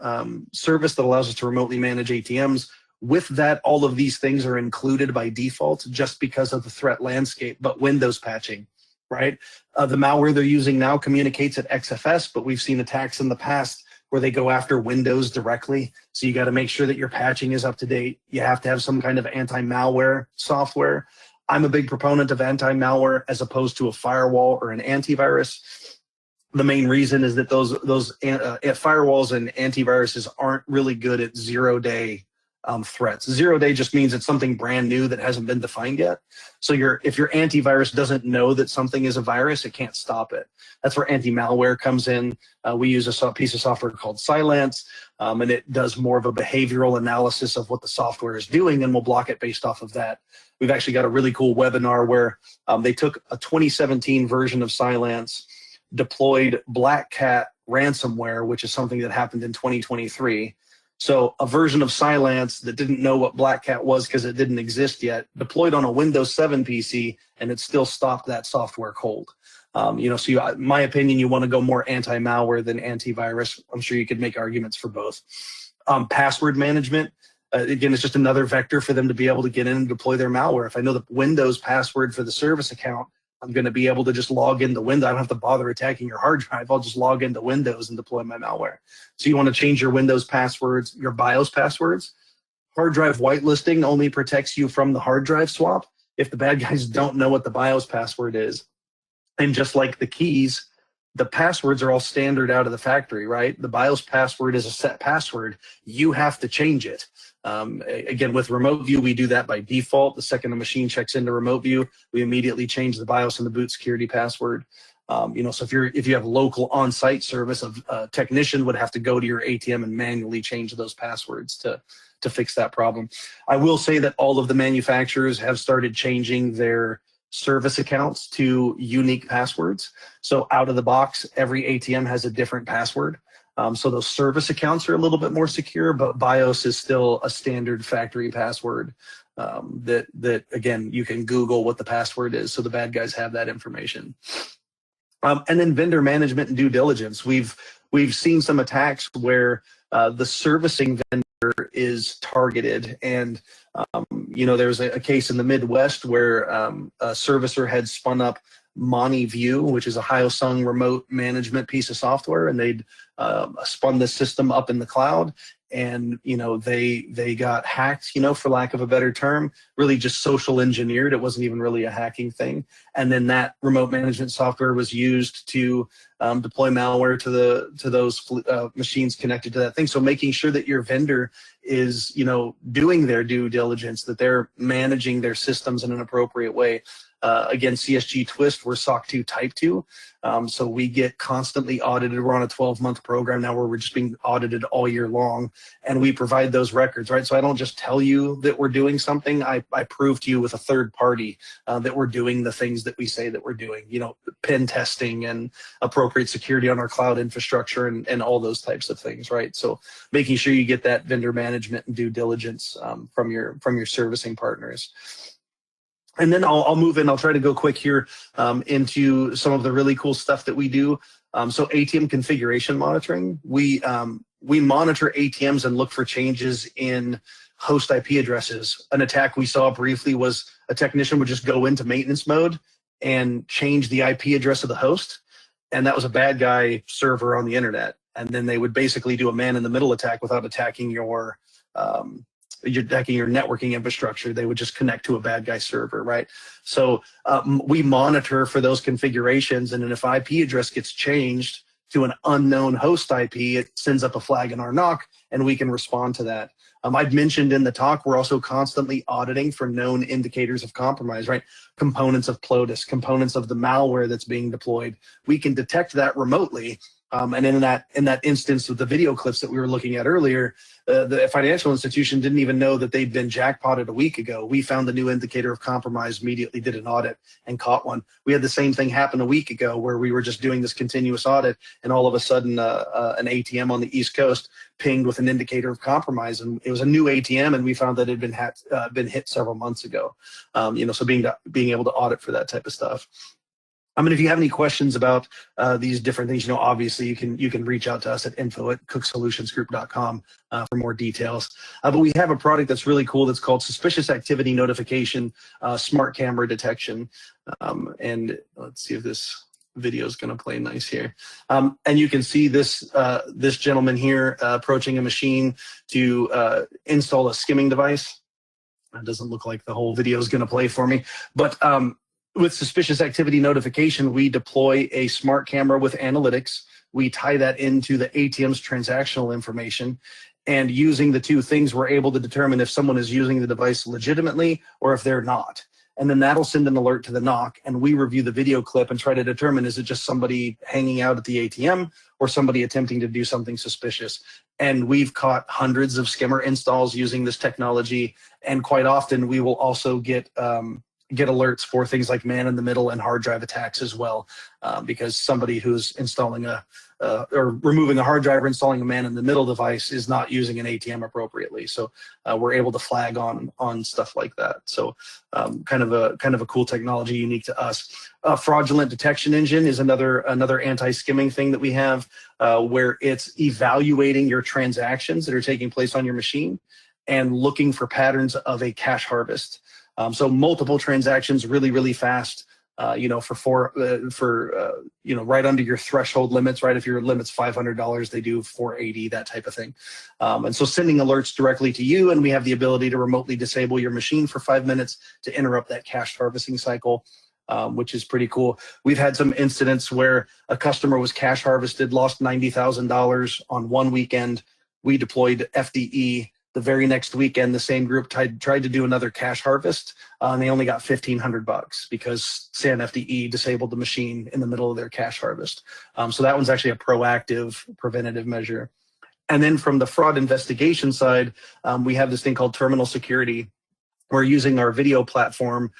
service that allows us to remotely manage ATMs. With that, all of these things are included by default just because of the threat landscape, but Windows patching, right? The malware they're using now communicates at XFS, but we've seen attacks in the past where they go after Windows directly. So you got to make sure that your patching is up to date. You have to have some kind of anti-malware software. I'm a big proponent of anti-malware as opposed to a firewall or an antivirus. The main reason is that those firewalls and antiviruses aren't really good at 0-day threats. 0-day just means it's something brand new that hasn't been defined yet. So if your antivirus doesn't know that something is a virus, it can't stop it. That's where anti-malware comes in. We use a piece of software called Cylance, and it does more of a behavioral analysis of what the software is doing, and we'll block it based off of that. We've actually got a really cool webinar where they took a 2017 version of Cylance, deployed Black Cat ransomware, which is something that happened in 2023. So a version of Cylance that didn't know what Black Cat was because it didn't exist yet, deployed on a Windows 7 PC, and it still stopped that software cold. So in my opinion, you want to go more anti-malware than antivirus. I'm sure you could make arguments for both. Password management, again, it's just another vector for them to be able to get in and deploy their malware. If I know the Windows password for the service account, I'm going to be able to just log into Windows. I don't have to bother attacking your hard drive. I'll just log into Windows and deploy my malware. So you want to change your Windows passwords, your BIOS passwords. Hard drive whitelisting only protects you from the hard drive swap if the bad guys don't know what the BIOS password is. And just like the keys, the passwords are all standard out of the factory, right? The BIOS password is a set password. You have to change it. Again, with remote view, we do that by default. The second a machine checks into remote view, we immediately change the BIOS and the boot security password. So if you have local on-site service, a technician would have to go to your ATM and manually change those passwords to fix that problem. I will say that all of the manufacturers have started changing their service accounts to unique passwords. So out of the box, every ATM has a different password. So those service accounts are a little bit more secure, but BIOS is still a standard factory password that again, you can Google what the password is, so the bad guys have that information. And then vendor management and due diligence. We've seen some attacks where the servicing vendor is targeted, and there was a case in the Midwest where a servicer had spun up MoneyView, which is a Hyosung remote management piece of software, and they'd spun this system up in the cloud, and they got hacked, for lack of a better term, really just social engineered. It wasn't even really a hacking thing, and then that remote management software was used to deploy malware to those machines connected to that thing. So making sure that your vendor is doing their due diligence, that they're managing their systems in an appropriate way. Again, CSG Twist, we're SOC 2 Type 2, so we get constantly audited. We're on a 12-month program now where we're just being audited all year long, and we provide those records, right? So I don't just tell you that we're doing something. I prove to you with a third party that we're doing the things that we say that we're doing, pen testing and appropriate security on our cloud infrastructure and all those types of things, right? So making sure you get that vendor management and due diligence from your servicing partners. And then I'll move in. I'll try to go quick here into some of the really cool stuff that we do. So ATM configuration monitoring. We monitor ATMs and look for changes in host IP addresses. An attack we saw briefly was a technician would just go into maintenance mode and change the IP address of the host, and that was a bad guy server on the internet. And then they would basically do a man-in-the-middle attack without attacking your networking infrastructure. They would just connect to a bad guy server, right? So we monitor for those configurations, and then if IP address gets changed to an unknown host IP, it sends up a flag in our NOC, and we can respond to that. I'd mentioned in the talk, we're also constantly auditing for known indicators of compromise, right? Components of Plotus, components of the malware that's being deployed. We can detect that remotely. And in that instance with the video clips that we were looking at earlier, the financial institution didn't even know that they'd been jackpotted a week ago. We found the new indicator of compromise, immediately did an audit and caught one. We had the same thing happen a week ago where we were just doing this continuous audit, and all of a sudden an ATM on the East Coast pinged with an indicator of compromise, and it was a new ATM, and we found that it had been hit several months ago. So being able to audit for that type of stuff. If you have any questions about these different things, obviously you can reach out to us at info@cooksolutionsgroup.com for more details. But we have a product that's really cool that's called Suspicious Activity Notification Smart Camera Detection. And let's see if this video is going to play nice here. And you can see this gentleman here approaching a machine to install a skimming device. It doesn't look like the whole video is going to play for me, but with suspicious activity notification, we deploy a smart camera with analytics. We tie that into the ATM's transactional information, And using the two things, we're able to determine if someone is using the device legitimately or if they're not. And then that'll send an alert to the NOC, and we review the video clip and try to determine, is it just somebody hanging out at the ATM or somebody attempting to do something suspicious? And we've caught hundreds of skimmer installs using this technology. And quite often we will also get alerts for things like man-in-the-middle and hard drive attacks as well, because somebody who's installing or removing a hard drive or installing a man-in-the-middle device is not using an ATM appropriately. So we're able to flag on stuff like that. So kind of a cool technology unique to us. Fraudulent detection engine is another anti-skimming thing that we have, where it's evaluating your transactions that are taking place on your machine and looking for patterns of a cash harvest. So multiple transactions really, really fast, for right under your threshold limits, right? If your limit's $500, they do $480, that type of thing. And so sending alerts directly to you, and we have the ability to remotely disable your machine for 5 minutes to interrupt that cash harvesting cycle, which is pretty cool. We've had some incidents where a customer was cash harvested, lost $90,000 on one weekend. We deployed FDE. The very next weekend, the same group tried to do another cash harvest, and they only got $1,500 because SAN FDE disabled the machine in the middle of their cash harvest. So that one's actually a proactive preventative measure. And then from the fraud investigation side, we have this thing called terminal security. We're using our video platform,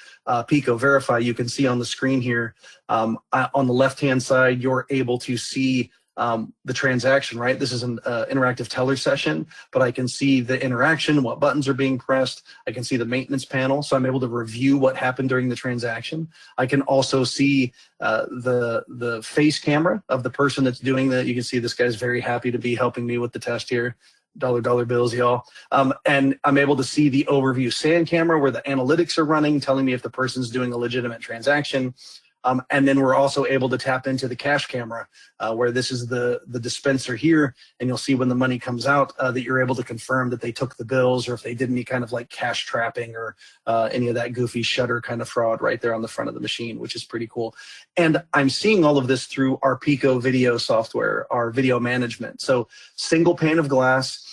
Pico Verify. You can see on the screen here, on the left-hand side, you're able to see the transaction, right? This is an interactive teller session, but I can see the interaction, what buttons are being pressed. I can see the maintenance panel, so I'm able to review what happened during the transaction. I can also see the face camera of the person that's doing that. You can see this guy's very happy to be helping me with the test here. Dollar bills, y'all. And I'm able to see the overview SAN camera where the analytics are running, telling me if the person's doing a legitimate transaction. And then we're also able to tap into the cash camera, where this is the dispenser here, and you'll see when the money comes out that you're able to confirm that they took the bills, or if they did any kind of like cash trapping or any of that goofy shutter kind of fraud right there on the front of the machine, which is pretty cool. And I'm seeing all of this through our Pico video software, our video management. So single pane of glass,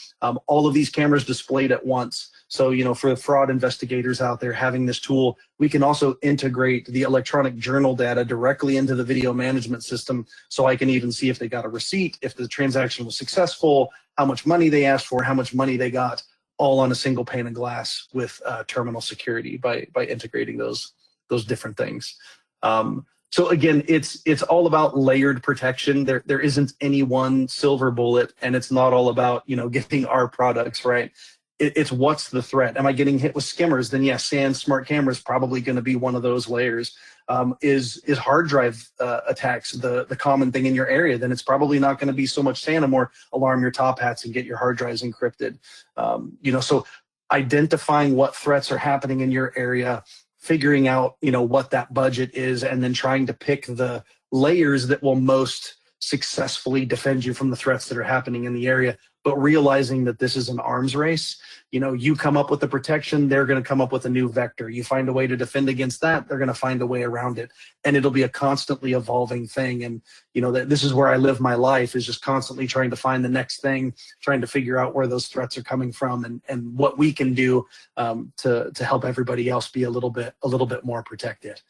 all of these cameras displayed at once. So, for the fraud investigators out there having this tool, we can also integrate the electronic journal data directly into the video management system. So I can even see if they got a receipt, if the transaction was successful, how much money they asked for, how much money they got, all on a single pane of glass with terminal security by integrating those different things. So again, it's all about layered protection. There isn't any one silver bullet, and it's not all about, getting our products, right? It's what's the threat? Am I getting hit with skimmers? Then yes, SAN smart camera is probably going to be one of those layers. Is hard drive attacks the common thing in your area? Then it's probably not going to be so much SAN, and more alarm your top hats and get your hard drives encrypted. So identifying what threats are happening in your area, figuring out what that budget is, and then trying to pick the layers that will most successfully defend you from the threats that are happening in the area, but realizing that this is an arms race. You come up with the protection, they're going to come up with a new vector. You find a way to defend against that, they're going to find a way around it. And it'll be a constantly evolving thing. And, this is where I live my life, is just constantly trying to find the next thing, trying to figure out where those threats are coming from, and what we can do to help everybody else be a little bit more protected.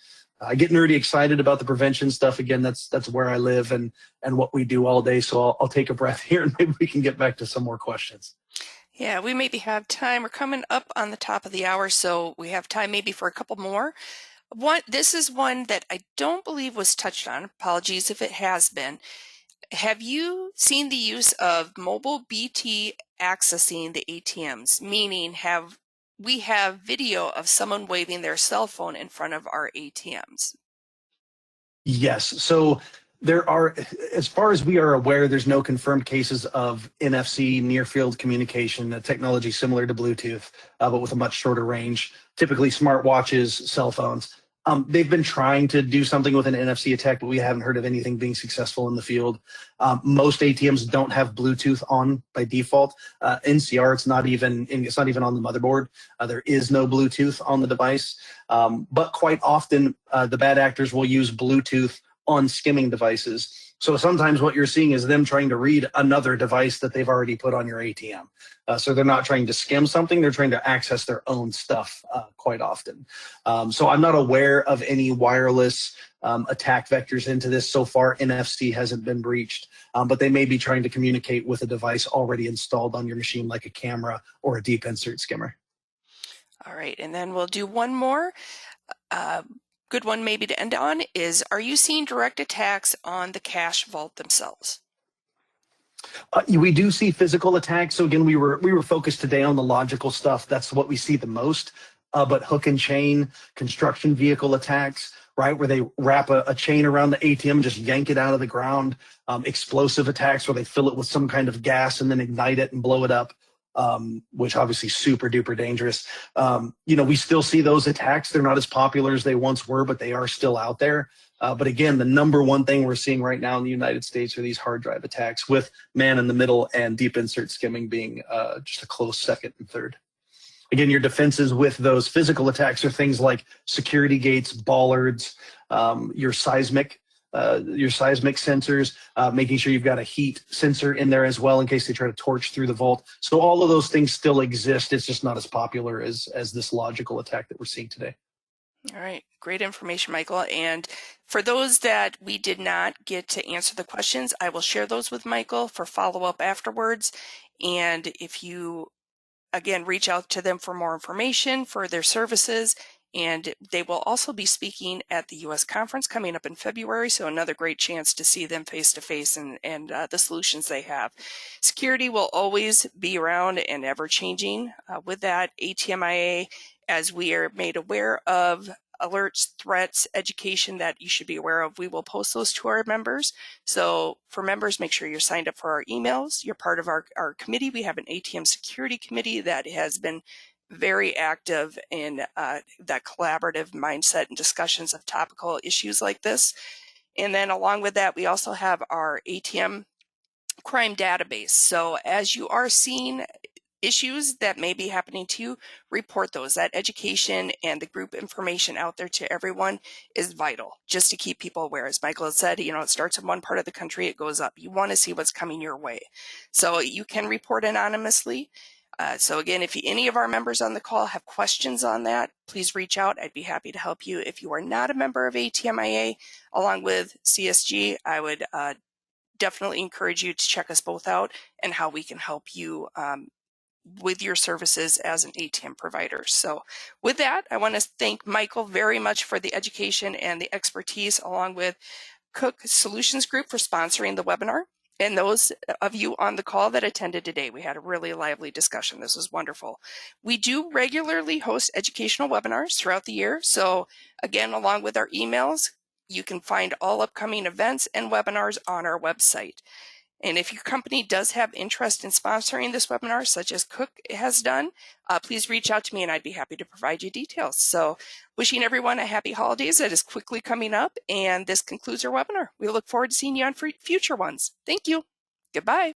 I get nerdy excited about the prevention stuff. Again, that's where I live and what we do all day. So I'll take a breath here, and maybe we can get back to some more questions. Yeah, we maybe have time. We're coming up on the top of the hour, so we have time maybe for a couple more. This is one that I don't believe was touched on. Apologies if it has been. Have you seen the use of mobile BT accessing the ATMs? Meaning, we have video of someone waving their cell phone in front of our ATMs? Yes. So there are, as far as we are aware, there's no confirmed cases of NFC, near field communication, a technology similar to Bluetooth, but with a much shorter range, typically smartwatches, cell phones. They've been trying to do something with an NFC attack, but we haven't heard of anything being successful in the field. Most ATMs don't have Bluetooth on by default. NCR, it's not even on the motherboard. There is no Bluetooth on the device. But quite often, the bad actors will use Bluetooth on skimming devices. So sometimes what you're seeing is them trying to read another device that they've already put on your ATM. So they're not trying to skim something, they're trying to access their own stuff quite often. So I'm not aware of any wireless attack vectors into this. So far, NFC hasn't been breached, but they may be trying to communicate with a device already installed on your machine, like a camera or a deep insert skimmer. All right, and then we'll do one more. Good one maybe to end on is, are you seeing direct attacks on the cash vault themselves? We do see physical attacks. So again, we were focused today on the logical stuff. That's what we see the most. But hook and chain, construction vehicle attacks, right, where they wrap a chain around the ATM, just yank it out of the ground. Explosive attacks where they fill it with some kind of gas and then ignite it and blow it up. Which obviously super duper dangerous. We still see those attacks. They're not as popular as they once were, but they are still out there. But again, the number one thing we're seeing right now in the United States are these hard drive attacks, with man in the middle and deep insert skimming being just a close second and third. Again, your defenses with those physical attacks are things like security gates, bollards, your seismic sensors, making sure you've got a heat sensor in there as well in case they try to torch through the vault. So all of those things still exist. It's just not as popular as this logical attack that we're seeing today. All right, great information, Michael. And for those that we did not get to answer the questions, I will share those with Michael for follow-up afterwards. And if you, again, reach out to them for more information for their services, and they will also be speaking at the U.S. conference coming up in February, so another great chance to see them face-to-face and the solutions they have. Security will always be around and ever-changing. With that, ATMIA, as we are made aware of alerts, threats, education that you should be aware of, we will post those to our members. So for members, make sure you're signed up for our emails. You're part of our committee. We have an ATM security committee that has been very active in that collaborative mindset and discussions of topical issues like this. And then along with that, we also have our ATM crime database. So as you are seeing issues that may be happening to you, report those. That education and the group information out there to everyone is vital, just to keep people aware. As Michael has said, it starts in one part of the country, it goes up. You want to see what's coming your way. So you can report anonymously. So again, if any of our members on the call have questions on that, please reach out. I'd be happy to help you. If you are not a member of ATMIA, along with CSG, I would definitely encourage you to check us both out and how we can help you with your services as an ATM provider. So with that, I want to thank Michael very much for the education and the expertise, along with Cook Solutions Group for sponsoring the webinar. And those of you on the call that attended today, we had a really lively discussion. This was wonderful. We do regularly host educational webinars throughout the year. So again, along with our emails, you can find all upcoming events and webinars on our website. And if your company does have interest in sponsoring this webinar, such as Cook has done, please reach out to me and I'd be happy to provide you details. So wishing everyone a happy holidays that is quickly coming up. And this concludes our webinar. We look forward to seeing you on future ones. Thank you. Goodbye.